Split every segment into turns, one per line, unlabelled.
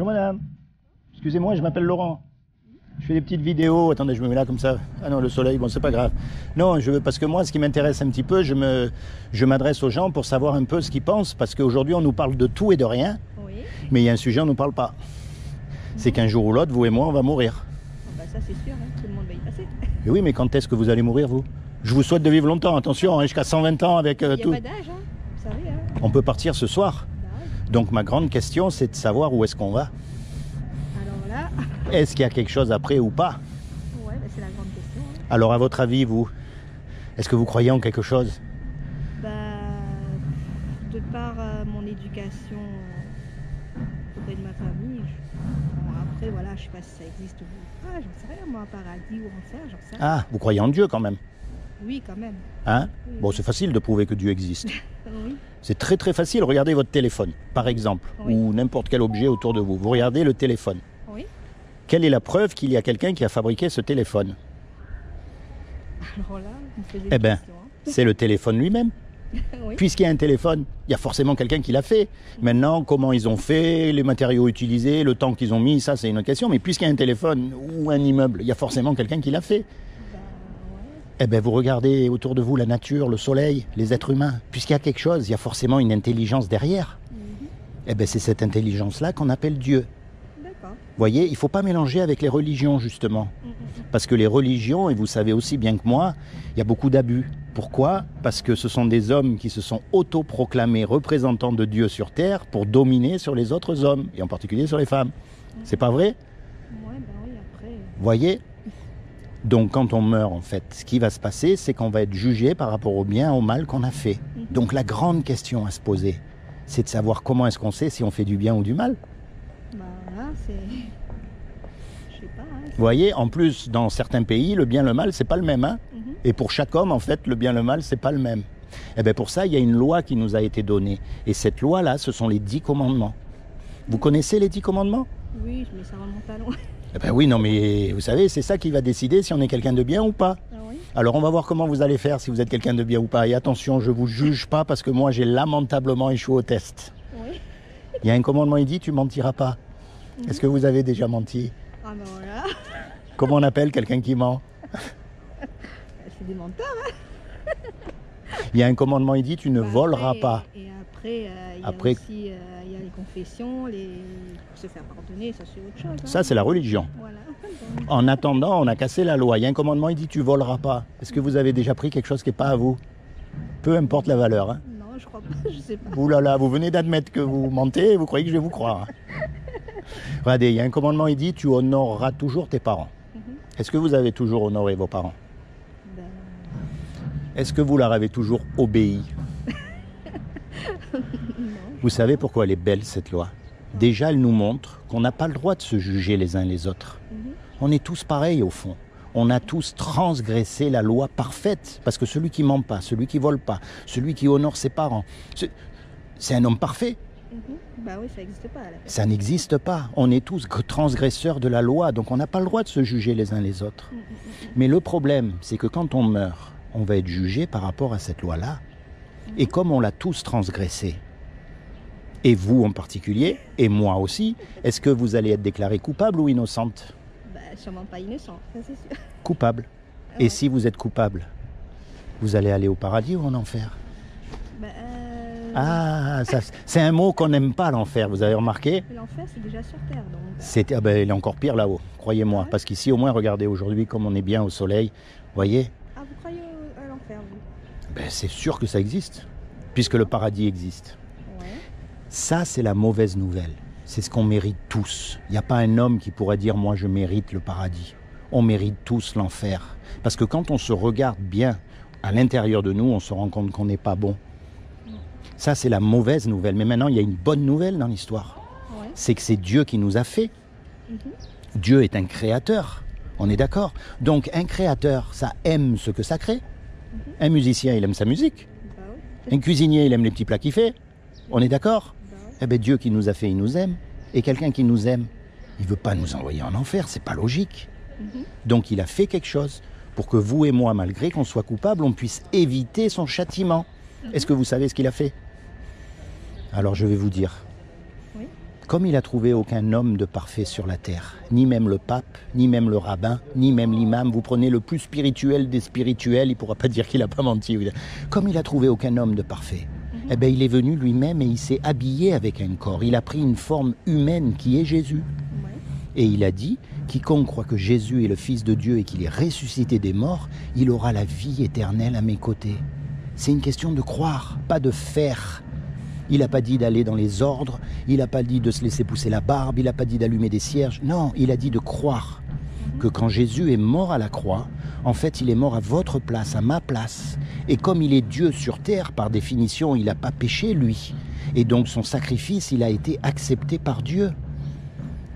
Bonjour madame. Excusez-moi, je m'appelle Laurent. Je fais des petites vidéos. Attendez, je me mets là comme ça. Ah non, le soleil, bon, c'est pas grave. Non, parce que moi, ce qui m'intéresse un petit peu, je m'adresse aux gens pour savoir un peu ce qu'ils pensent. Parce qu'aujourd'hui, on nous parle de tout et de rien.
Oui.
Mais il y a un sujet, on ne nous parle pas. C'est qu'un jour ou l'autre, vous et moi, on va mourir.
Ah bah ça, c'est sûr, hein, tout le monde va y passer.
Et oui, mais quand est-ce que vous allez mourir, vous? Je vous souhaite de vivre longtemps, attention, hein, jusqu'à 120 ans avec
Il n'y a
tout.
pas d'âge, hein, vous savez. Hein.
On peut partir ce soir.
Bah ouais.
Donc ma grande question, c'est de savoir où est-ce qu'on va.
Alors là,
Est-ce qu'il y a quelque chose après ou pas?
ouais, bah c'est la grande question. Hein.
Alors à votre avis, vous, est-ce que vous croyez en quelque chose?
Bah, de par mon éducation auprès de ma famille, bon, après, voilà, je sais pas si ça existe ou pas, j'en sais rien, moi, un paradis ou enfer, j'en sais rien.
Ah, vous croyez en Dieu quand même?
Oui, quand même.
Hein?
Oui,
Bon,
oui.
c'est facile de prouver que Dieu existe.
Oui,
C'est très très facile. Regardez votre téléphone, par exemple,
Oui.
ou n'importe quel objet autour de vous. Vous regardez le téléphone.
oui.
Quelle est la preuve qu'il y a quelqu'un qui a fabriqué ce téléphone?
Alors là, vous me posez
Eh
une
ben,
question.
c'est le téléphone lui-même.
Oui.
Puisqu'il y a un téléphone, il y a forcément quelqu'un qui l'a fait. Maintenant, comment ils ont fait, les matériaux utilisés, le temps qu'ils ont mis, ça c'est une autre question. Mais puisqu'il y a un téléphone ou un immeuble, il y a forcément quelqu'un qui l'a fait.
Bah, ouais.
Eh bien, vous regardez autour de vous la nature, le soleil, les êtres humains. Puisqu'il y a quelque chose, il y a forcément une intelligence derrière.
Mhm.
Eh bien, c'est cette intelligence-là qu'on appelle Dieu.
D'accord.
Vous voyez, il ne faut pas mélanger avec les religions, justement.
Mhm.
Parce que les religions, et vous savez aussi bien que moi, il y a beaucoup d'abus. Pourquoi? Parce que ce sont des hommes qui se sont autoproclamés représentants de Dieu sur Terre pour dominer sur les autres hommes, et en particulier sur les femmes. C'est pas vrai?
Ouais, bah oui, après.
Vous voyez? Donc quand on meurt, en fait, ce qui va se passer, c'est qu'on va être jugé par rapport au bien, au mal qu'on a fait. Donc la grande question à se poser, c'est de savoir comment est-ce qu'on sait si on fait du bien ou du mal.
Bah là, c'est. Je sais pas. Hein,
Vous voyez, en plus, dans certains pays, le bien, le mal, c'est pas le même. Hein?
Mhm.
Et pour chaque homme, en fait, le bien, le mal, c'est pas le même. Et bien pour ça, il y a une loi qui nous a été donnée. Et cette loi-là, ce sont les 10 commandements. Vous connaissez les 10 commandements?
Oui, mais ça remonte à loin.
Eh ben oui, non, mais vous savez, c'est ça qui va décider si on est quelqu'un de bien ou pas.
Ah oui.
Alors on va voir comment vous allez faire si vous êtes quelqu'un de bien ou pas. Et attention, je vous juge pas parce que moi, j'ai lamentablement échoué au test.
Oui.
Il y a un commandement, il dit, tu mentiras pas. Est-ce que vous avez déjà menti?
Ah ben voilà.
Comment on appelle quelqu'un qui ment?
C'est des menteurs. Hein.
Il y a un commandement, il dit, tu ne
Bah,
voleras
après,
pas.
Et après, il y
Après-
a aussi il y a les confessions, pour se faire pardonner, ça c'est autre chose. Hein.
Ça, c'est la religion.
Voilà. Donc,
En attendant, on a cassé la loi. Il y a un commandement, il dit tu voleras pas. Est-ce que vous avez déjà pris quelque chose qui n'est pas à vous? Peu importe la valeur. Hein.
non, je crois pas, je sais pas.
Ouh là là, vous venez d'admettre que vous mentez, vous croyez que je vais vous croire. Regardez, il y a un commandement, il dit tu honoreras toujours tes parents.
Mhm.
Est-ce que vous avez toujours honoré vos parents?
Ben,
Est-ce que vous leur avez toujours obéi?
non.
Vous savez pourquoi elle est belle cette loi? Déjà, elle nous montre qu'on n'a pas le droit de se juger les uns les autres.
Mhm.
On est tous pareils au fond. On a tous transgressé la loi parfaite. Parce que celui qui ment pas, celui qui vole pas, celui qui honore ses parents, c'est un homme parfait.
Mhm. Bah oui, ça n'existe pas. Là.
Ça n'existe pas. On est tous transgresseurs de la loi. Donc on n'a pas le droit de se juger les uns les autres. Mais le problème, c'est que quand on meurt, on va être jugé par rapport à cette loi-là. Et comme on l'a tous transgressé, et vous en particulier, et moi aussi, est-ce que vous allez être déclaré coupable ou innocente?
Bah, sûrement pas innocent, ça c'est sûr.
Coupable.
Ah
Et
ouais.
si vous êtes coupable, vous allez aller au paradis ou en enfer?
Bah,
Ah, ça, c'est un mot qu'on n'aime pas, l'enfer, vous avez remarqué?
l'enfer, c'est déjà sur Terre, donc.
Ah ben, il est encore pire là-haut, croyez-moi.
Ah ouais?
Parce qu'ici, au moins, regardez aujourd'hui comme on est bien au soleil. Vous voyez?
Ah, vous croyez à l'enfer, vous?
Ben, c'est sûr que ça existe, puisque le paradis existe.
Ouais.
Ça, c'est la mauvaise nouvelle. C'est ce qu'on mérite tous. Il n'y a pas un homme qui pourrait dire « moi, je mérite le paradis ». On mérite tous l'enfer. Parce que quand on se regarde bien à l'intérieur de nous, on se rend compte qu'on n'est pas bon. Ça, c'est la mauvaise nouvelle. Mais maintenant, il y a une bonne nouvelle dans l'histoire.
Ouais.
C'est que c'est Dieu qui nous a fait.
Mhm.
Dieu est un créateur. On est d'accord? Donc, un créateur, ça aime ce que ça crée. Un musicien, il aime sa musique.
Bah oui.
Un cuisinier, il aime les petits plats qu'il fait. On est d'accord?
Bah oui.
Eh bien, Dieu qui nous a fait, il nous aime. Et quelqu'un qui nous aime, il ne veut pas nous envoyer en enfer, c'est pas logique.
Mhm.
Donc il a fait quelque chose pour que vous et moi, malgré qu'on soit coupables, on puisse éviter son châtiment. Est-ce que vous savez ce qu'il a fait? Alors je vais vous dire.
Oui.
Comme il a trouvé aucun homme de parfait sur la terre, ni même le pape, ni même le rabbin, ni même l'imam, vous prenez le plus spirituel des spirituels, il ne pourra pas dire qu'il n'a pas menti. Comme il a trouvé aucun homme de parfait, eh bien, il est venu lui-même et il s'est habillé avec un corps. Il a pris une forme humaine qui est Jésus. Et il a dit, quiconque croit que Jésus est le Fils de Dieu et qu'il est ressuscité des morts, il aura la vie éternelle à mes côtés. C'est une question de croire, pas de faire. Il n'a pas dit d'aller dans les ordres, il n'a pas dit de se laisser pousser la barbe, il n'a pas dit d'allumer des cierges. Non, il a dit de croire que quand Jésus est mort à la croix, en fait, il est mort à votre place, à ma place. Et comme il est Dieu sur terre, par définition, il n'a pas péché, lui. Et donc son sacrifice, il a été accepté par Dieu.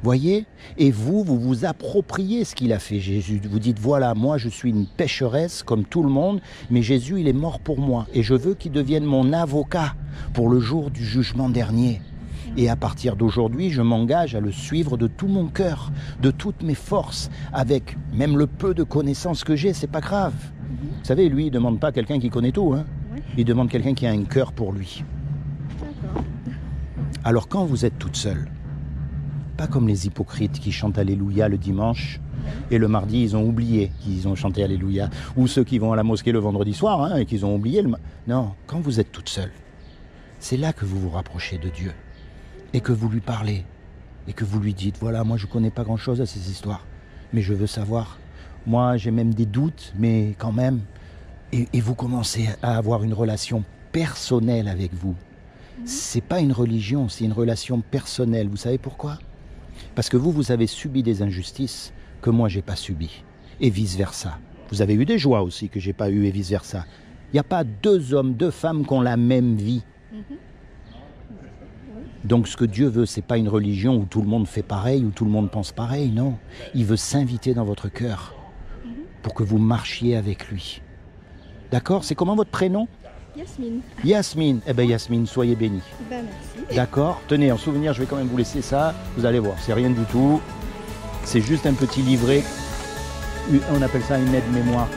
Voyez? Et vous vous appropriez ce qu'il a fait, Jésus. Vous dites, voilà, moi je suis une pécheresse comme tout le monde, mais Jésus, il est mort pour moi. Et je veux qu'il devienne mon avocat pour le jour du jugement dernier. Et à partir d'aujourd'hui, je m'engage à le suivre de tout mon cœur, de toutes mes forces, avec même le peu de connaissances que j'ai, c'est pas grave. Vous savez, lui, il ne demande pas quelqu'un qui connaît tout, hein. Il demande quelqu'un qui a un cœur pour lui. Alors quand vous êtes toute seule, pas comme les hypocrites qui chantent Alléluia le dimanche et le mardi ils ont oublié qu'ils ont chanté Alléluia, ou ceux qui vont à la mosquée le vendredi soir hein, et qu'ils ont oublié Non, quand vous êtes toute seule, c'est là que vous vous rapprochez de Dieu et que vous lui parlez et que vous lui dites, voilà, moi je ne connais pas grand-chose à ces histoires, mais je veux savoir. Moi j'ai même des doutes, mais quand même. Et vous commencez à avoir une relation personnelle avec vous. C'est pas une religion, c'est une relation personnelle. Vous savez pourquoi? Parce que vous avez subi des injustices que moi j'ai pas subies. Et vice-versa. Vous avez eu des joies aussi que j'ai pas eu et vice-versa. Il n'y a pas deux hommes, deux femmes qui ont la même vie. Donc ce que Dieu veut, c'est pas une religion où tout le monde fait pareil, où tout le monde pense pareil, non. Il veut s'inviter dans votre cœur pour que vous marchiez avec lui. D'accord? C'est comment votre prénom?
Yasmine.
Yasmine. Eh bien Yasmine, soyez bénie.
Ben merci.
D'accord? Tenez, en souvenir, je vais quand même vous laisser ça. Vous allez voir, c'est rien du tout. C'est juste un petit livret. On appelle ça une aide-mémoire.